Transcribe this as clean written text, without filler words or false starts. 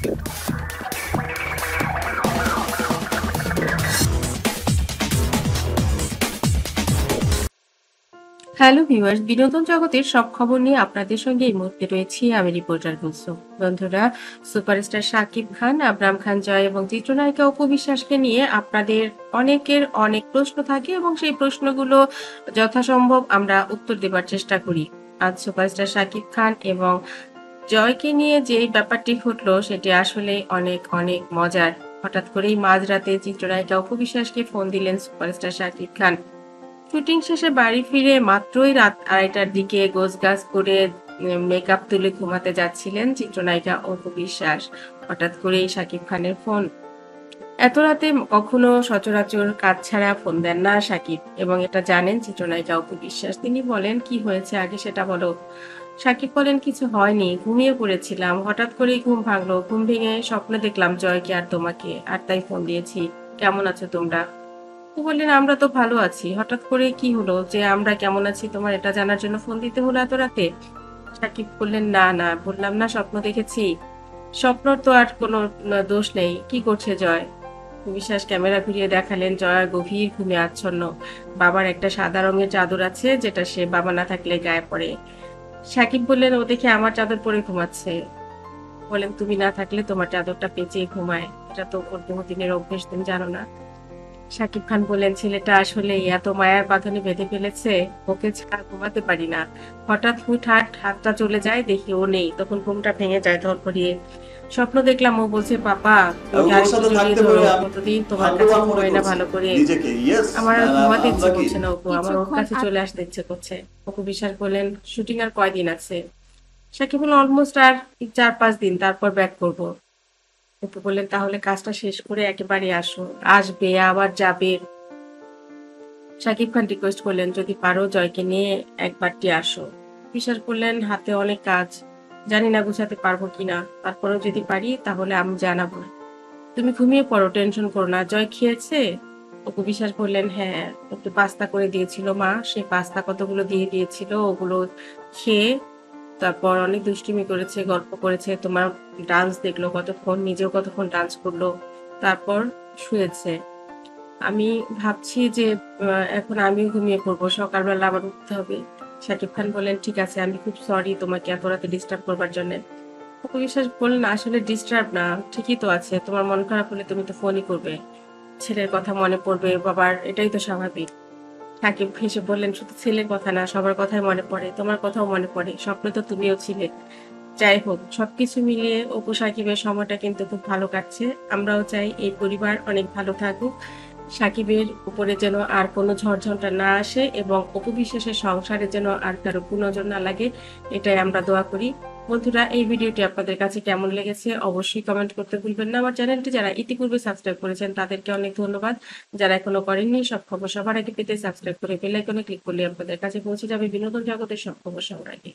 Hello viewers, বিনোদন জগতের সব খবর নিয়ে আপনাদের সঙ্গে এই মুহূর্তে রয়েছি আমি রিপোর্টার কুলসুম। বন্ধুরা, সুপারস্টার শাকিব খান, আবরাম খান জয় এবং চিত্রনায়িকা অপু বিশ্বাসকে নিয়ে আপনাদের অনেকের অনেক প্রশ্ন থাকে এবং সেই প্রশ্নগুলো যথাসম্ভব আমরা উত্তর দেবার চেষ্টা করি। আজ সুপারস্টার শাকিব খান এবং জয়কে নিয়ে যে ব্যাপারটি ঘটলো সেটি আসলে অনেক অনেক মজার। হঠাৎ করেই মাঝরাতে চিত্রনায়িকা অপু বিশ্বাসকে ফোন দিলেন সুপারস্টার শাকিব খান। শুটিং শেষে বাড়ি ফিরে মাত্রই রাত 2:30টার দিকে গোছগাছ করে মেকআপ তুলে ঘুমাতে যাচ্ছিলেন চিত্রনায়িকা অপু বিশ্বাস। হঠাৎ করেই শাকিব খানের ফোন। এত রাতে কখনো সচরাচর কাজ ছাড়া ফোন দেন না শাকিব, এবং এটা জানেন চিত্রনায়িকা অপু বিশ্বাস। তিনি বলেন, কি হয়েছে আগে সেটা বলো। শাকিব বলেন, কিছু হয়নি, ঘুমিয়ে পড়েছিলাম, হঠাৎ করেই ঘুম ভাঙলো, ঘুম ভেঙে স্বপ্নে দেখলাম জয়কে আর তোমাকে, আর তাই ফোন দিয়েছি। কেমন আছো তোমরা? তো বললেন, আমরা তো ভালো আছি, হঠাৎ করে কি হলো যে আমরা কেমন আছি তোমার এটা জানার জন্য ফোন দিতে হলো এত রাতে? সাকিব বললেন, না না, বললাম না স্বপ্ন দেখেছি। স্বপ্নর তো আর কোনো দোষ নেই। কি করছে জয়? বিশ্বাস ক্যামেরা ঘুরিয়ে দেখালেন জয়া গভীর ঘুমে আচ্ছন্ন। বাবার একটা সাদা রঙের চাদর আছে যেটা সে বাবা না থাকলে গায়ে পড়ে। সাকিব বললেন, ও দেখে আমার চাদর পরে ঘুমাচ্ছে। বলেন, তুমি না থাকলে তোমার চাদরটা পেঁচিয়ে ঘুমায়, এটা তো ওর বহুদিনের অভ্যেস, তুমি জানো না? শাকিব খান বললেন, ছেলেটা আসলে এত মায়ার বাঁধনে বেঁধে ফেলেছে, ওকে ছাড়া ঘুমাতে পারি না। হঠাৎ হুটহাট হাতটা চলে যায়, দেখি ও নেই, তখন ঘুমটা ভেঙে যায় ধড়ফড়িয়ে। স্বপ্ন দেখলাম ও বলছে, পাপা তুমি আরেকটু জড়িয়ে ধরো, কতদিন তোমার কাছে ঘুমাই না ভালো করে, আমার আর ঘুমাতে ইচ্ছে করছে না অপু, আমার ওর কাছে চলে আসতে ইচ্ছে করছে। অপু বিশ্বাস বললেন, শুটিং আর কয়দিন আছে? শাকিব বললেন, অলমোস্ট আর 4-5 দিন, তারপর ব্যাক করবো। অপু বললেন, তাহলে কাজটা শেষ করে একেবারে আসো, আসবে আবার যাবে। শাকিব খান রিকোয়েস্ট করলেন, যদি পারো জয়কে নিয়ে একবারটি আসো। বিশ্বাস করলেন, হাতে অনেক কাজ, জানি না গুছাতে পারবো কিনা, তারপরেও যদি পারি তাহলে আমি জানাবো। তুমি ঘুমিয়ে পড়ো, টেনশন করো না। জয় খেয়েছে? অপু বিশ্বাস বললেন, হ্যাঁ, একটু পাস্তা করে দিয়েছিল মা, সেই পাস্তা কতগুলো দিয়ে দিয়েছিল, ওগুলো খেয়ে তারপর অনেক দুষ্টুমি করেছে, গল্প করেছে, তোমার ডান্স দেখলো কতক্ষণ, নিজেও কতক্ষণ ডান্স করলো, তারপর শুয়েছে। আমি ভাবছি যে এখন আমিও ঘুমিয়ে পড়বো, সকালবেলা আবার উঠতে হবে। শাকিব খান বললেন, ঠিক আছে, আমি খুব সরি তোমাকে এত রাতে ডিস্টার্ব করবার জন্য। অপু বিশ্বাস বললেন, আসলে ডিস্টার্ব না, ঠিকই তো আছে, তোমার মন খারাপ হলে তুমি তো ফোনই করবে, ছেলের কথা মনে পড়বে বাবার, এটাই তো স্বাভাবিক। সাকিব হেসে বললেন, শুধু ছেলের কথা না, সবার কথাই মনে পড়ে, তোমার কথাও মনে পড়ে, স্বপ্নে তো তুমিও ছিলে। যাই হোক, সবকিছু মিলিয়ে অপু সাকিবের সময়টা কিন্তু খুব ভালো কাটছে। আমরাও চাই এই পরিবার অনেক ভালো থাকুক, সাকিবের উপরে যেন আর কোনো ঝড়ঝঞ্ঝা না আসে এবং অপু বিশ্বাসের সংসারে যেন আর কারো কুনজর না লাগে, এটাই আমরা দোয়া করি। বন্ধুরা, এই ভিডিওটি আপনাদের কাছে কেমন লেগেছে অবশ্যই কমেন্ট করতে ভুলবেন না। আমার চ্যানেলটি যারা ইতিপূর্বে সাবস্ক্রাইব করেছেন তাদেরকে অনেক ধন্যবাদ। যারা এখনো করেননি, সব খবর সবার আগে পেতে সাবস্ক্রাইব করে বেল আইকনে ক্লিক করলে আপনাদের কাছে পৌঁছে যাবে বিনোদন জগতের সব খবর সবার আগে।